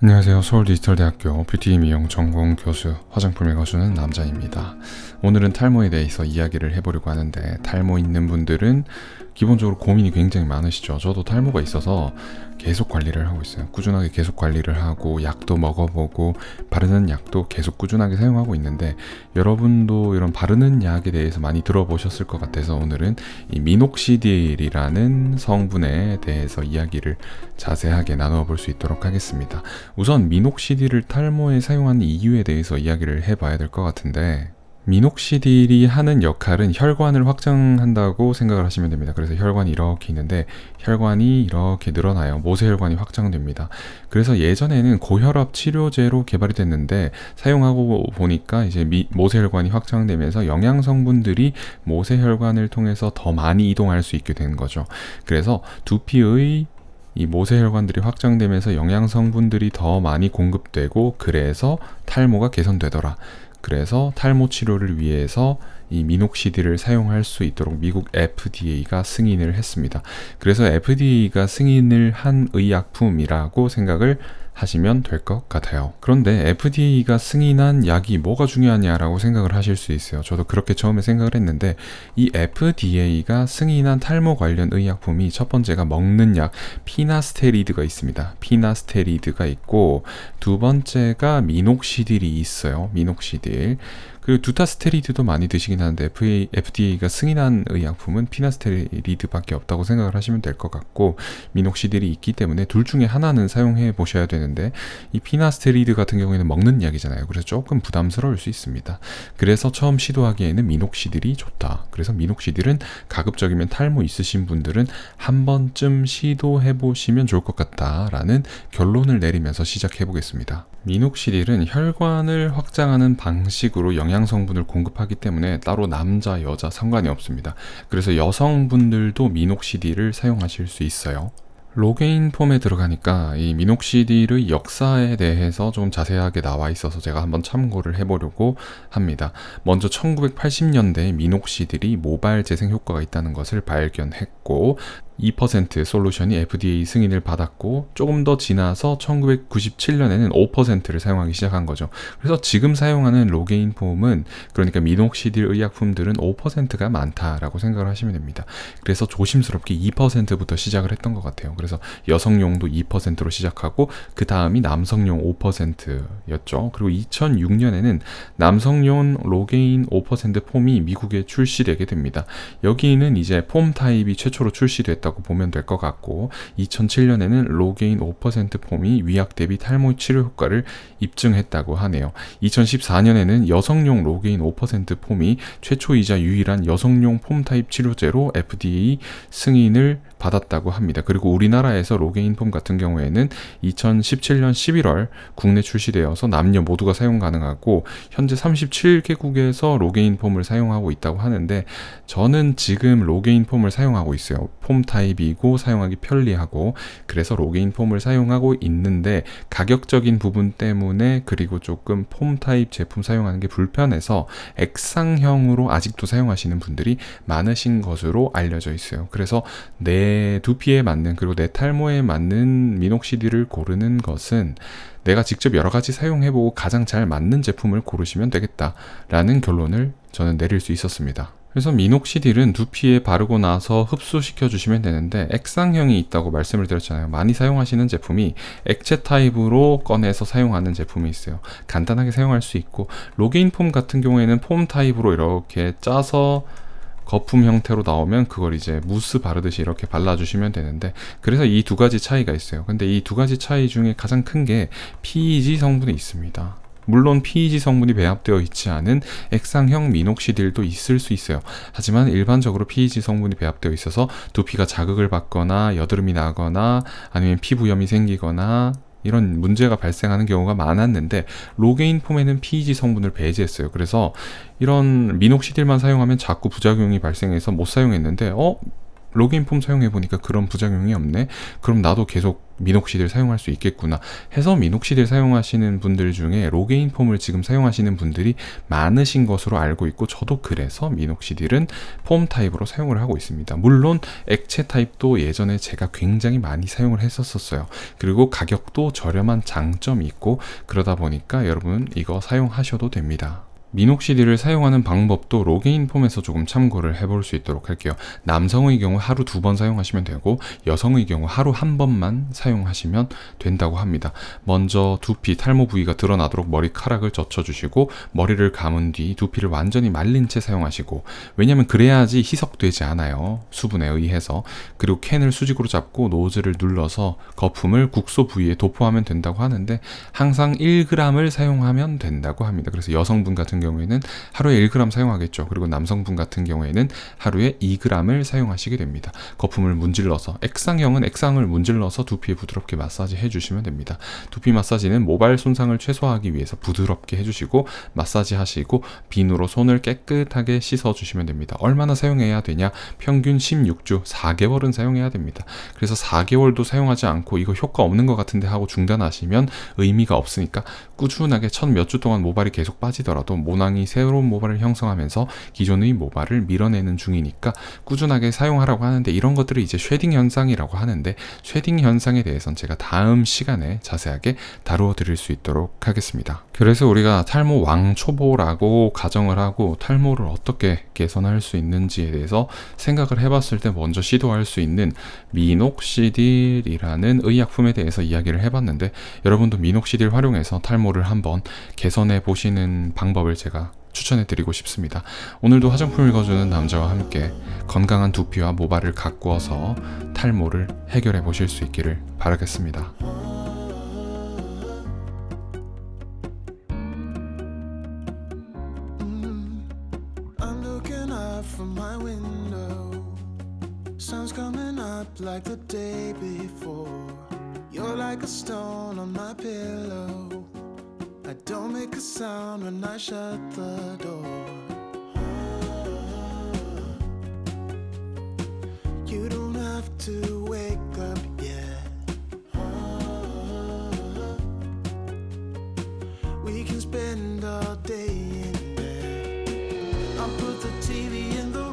안녕하세요. 서울디지털대학교 뷰티 미용 전공 교수 화장품을 거주는 남자입니다. 오늘은 탈모에 대해서 이야기를 해보려고 하는데, 탈모 있는 분들은 기본적으로 고민이 굉장히 많으시죠. 저도 탈모가 있어서 계속 관리를 하고 있어요. 꾸준하게 계속 관리를 하고 약도 먹어보고 바르는 약도 계속 꾸준하게 사용하고 있는데, 여러분도 이런 바르는 약에 대해서 많이 들어보셨을 것 같아서 오늘은 이 미녹시딜이라는 성분에 대해서 이야기를 자세하게 나누어 볼 수 있도록 하겠습니다. 우선 미녹시딜을 탈모에 사용하는 이유에 대해서 이야기를 해봐야 될 것 같은데, 미녹시딜이 하는 역할은 혈관을 확장한다고 생각을 하시면 됩니다. 그래서 혈관이 이렇게 있는데 혈관이 이렇게 늘어나요. 모세혈관이 확장됩니다. 그래서 예전에는 고혈압 치료제로 개발이 됐는데, 사용하고 보니까 이제 모세혈관이 확장되면서 영양 성분들이 모세혈관을 통해서 더 많이 이동할 수 있게 된 거죠. 그래서 두피의 이 모세혈관들이 확장되면서 영양 성분들이 더 많이 공급되고, 그래서 탈모가 개선되더라. 그래서 탈모 치료를 위해서 이 미녹시딜을 사용할 수 있도록 미국 FDA가 승인을 했습니다. 그래서 FDA가 승인을 한 의약품이라고 생각을 하시면 될 것 같아요. 그런데 FDA가 승인한 약이 뭐가 중요하냐라고 생각을 하실 수 있어요. 저도 그렇게 처음에 생각을 했는데, 이 FDA가 승인한 탈모 관련 의약품이 첫 번째가 먹는 약 피나스테리드가 있습니다. 피나스테리드가 있고, 두 번째가 미녹시딜이 있어요. 미녹시딜. 그리고 두타스테리드도 많이 드시긴 하는데 FDA가 승인한 의약품은 피나스테리드밖에 없다고 생각을 하시면 될 것 같고, 미녹시딜이 있기 때문에 둘 중에 하나는 사용해 보셔야 되는데, 이 피나스테리드 같은 경우에는 먹는 약이잖아요. 그래서 조금 부담스러울 수 있습니다. 그래서 처음 시도하기에는 미녹시딜이 좋다. 그래서 미녹시딜은 가급적이면 탈모 있으신 분들은 한 번쯤 시도해 보시면 좋을 것 같다라는 결론을 내리면서 시작해 보겠습니다. 미녹시딜은 혈관을 확장하는 방식으로 영양 성분을 공급하기 때문에 따로 남자, 여자 상관이 없습니다. 그래서 여성분들도 미녹시딜을 사용하실 수 있어요. 로게인 폼에 들어가니까 이 미녹시딜의 역사에 대해서 좀 자세하게 나와 있어서 제가 한번 참고를 해보려고 합니다. 먼저 1980년대에 미녹시딜이 모발 재생 효과가 있다는 것을 발견했고, 2% 솔루션이 FDA 승인을 받았고, 조금 더 지나서 1997년에는 5%를 사용하기 시작한 거죠. 그래서 지금 사용하는 로게인 폼은, 그러니까 미녹시딜 의약품들은 5%가 많다라고 생각을 하시면 됩니다. 그래서 조심스럽게 2%부터 시작을 했던 것 같아요. 그래서 여성용도 2%로 시작하고, 그 다음이 남성용 5%였죠. 그리고 2006년에는 남성용 로게인 5% 폼이 미국에 출시되게 됩니다. 여기는 이제 폼 타입이 최초로 출시됐다고 보면 될 것 같고, 2007년에는 로게인 5% 폼이 위약 대비 탈모 치료 효과를 입증했다고 하네요. 2014년에는 여성용 로게인 5% 폼이 최초이자 유일한 여성용 폼 타입 치료제로 FDA 승인을 받았다고 합니다. 그리고 우리나라에서 로게인 폼 같은 경우에는 2017년 11월 국내 출시되어서 남녀 모두가 사용 가능하고, 현재 37개국에서 로게인 폼을 사용하고 있다고 하는데, 저는 지금 로게인 폼을 사용하고 있어요. 폼 타입이고 사용하기 편리하고, 그래서 로게인 폼을 사용하고 있는데, 가격적인 부분 때문에, 그리고 조금 폼 타입 제품 사용하는 게 불편해서 액상형으로 아직도 사용하시는 분들이 많으신 것으로 알려져 있어요. 그래서 내 두피에 맞는, 그리고 내 탈모에 맞는 미녹시딜을 고르는 것은 내가 직접 여러 가지 사용해보고 가장 잘 맞는 제품을 고르시면 되겠다라는 결론을 저는 내릴 수 있었습니다. 그래서 미녹시딜은 두피에 바르고 나서 흡수시켜 주시면 되는데, 액상형이 있다고 말씀을 드렸잖아요. 많이 사용하시는 제품이 액체 타입으로 꺼내서 사용하는 제품이 있어요. 간단하게 사용할 수 있고, 로게인 폼 같은 경우에는 폼 타입으로 이렇게 짜서 거품 형태로 나오면 그걸 이제 무스 바르듯이 이렇게 발라주시면 되는데, 그래서 이 두 가지 차이가 있어요. 근데 이 두 가지 차이 중에 가장 큰 게 PEG 성분이 있습니다. 물론 PEG 성분이 배합되어 있지 않은 액상형 미녹시딜도 있을 수 있어요. 하지만 일반적으로 PEG 성분이 배합되어 있어서 두피가 자극을 받거나 여드름이 나거나 아니면 피부염이 생기거나 이런 문제가 발생하는 경우가 많았는데, 로게인 폼에는 PEG 성분을 배제했어요. 그래서 이런 미녹시딜만 사용하면 자꾸 부작용이 발생해서 못 사용했는데, 로그인 폼 사용해보니까 그런 부작용이 없네. 그럼 나도 계속 미녹시딜 사용할 수 있겠구나 해서 미녹시딜 사용하시는 분들 중에 로그인 폼을 지금 사용하시는 분들이 많으신 것으로 알고 있고, 저도 그래서 미녹시딜은 폼 타입으로 사용을 하고 있습니다. 물론 액체 타입도 예전에 제가 굉장히 많이 사용을 했었어요. 그리고 가격도 저렴한 장점이 있고, 그러다 보니까 여러분 이거 사용하셔도 됩니다. 미녹시딜을 사용하는 방법도 로게인 폼에서 조금 참고를 해볼 수 있도록 할게요. 남성의 경우 하루 2번 사용하시면 되고, 여성의 경우 하루 1번만 사용하시면 된다고 합니다. 먼저 두피, 탈모 부위가 드러나도록 머리카락을 젖혀주시고, 머리를 감은 뒤 두피를 완전히 말린 채 사용하시고, 왜냐면 그래야지 희석되지 않아요, 수분에 의해서. 그리고 캔을 수직으로 잡고 노즐을 눌러서 거품을 국소 부위에 도포하면 된다고 하는데, 항상 1g을 사용하면 된다고 합니다. 그래서 여성분 같은 경우에는 하루에 1g 사용하겠죠. 그리고 남성분 같은 경우에는 하루에 2g을 사용하시게 됩니다. 거품을 문질러서, 액상형은 액상을 문질러서 두피에 부드럽게 마사지 해주시면 됩니다. 두피 마사지는 모발 손상을 최소화하기 위해서 부드럽게 해주시고, 마사지 하시고 비누로 손을 깨끗하게 씻어주시면 됩니다. 얼마나 사용해야 되냐? 평균 16주, 4개월은 사용해야 됩니다. 그래서 4개월도 사용하지 않고 이거 효과 없는 것 같은데 하고 중단하시면 의미가 없으니까 꾸준하게 첫 몇 주 동안 모발이 계속 빠지더라도 모낭이 새로운 모발을 형성하면서 기존의 모발을 밀어내는 중이니까 꾸준하게 사용하라고 하는데, 이런 것들을 이제 쉐딩 현상이라고 하는데, 쉐딩 현상에 대해서는 제가 다음 시간에 자세하게 다루어 드릴 수 있도록 하겠습니다. 그래서 우리가 탈모 왕초보라고 가정을 하고 탈모를 어떻게 개선할 수 있는지에 대해서 생각을 해봤을 때 먼저 시도할 수 있는 미녹시딜이라는 의약품에 대해서 이야기를 해봤는데, 여러분도 미녹시딜 활용해서 탈모를 한번 개선해 보시는 방법을 제가 추천해 드리고 싶습니다. 오늘도 화장품을 읽어주는 남자와 함께 건강한 두피와 모발을 가꾸어서 탈모를 해결해 보실 수 있기를 바라겠습니다. I'm looking up from my window. Sun's coming up like the day before. You're like a stone on my pillow. I don't make a sound when I shut the door. You don't have to wake up yet. We can spend all day in bed. I'll put the TV in the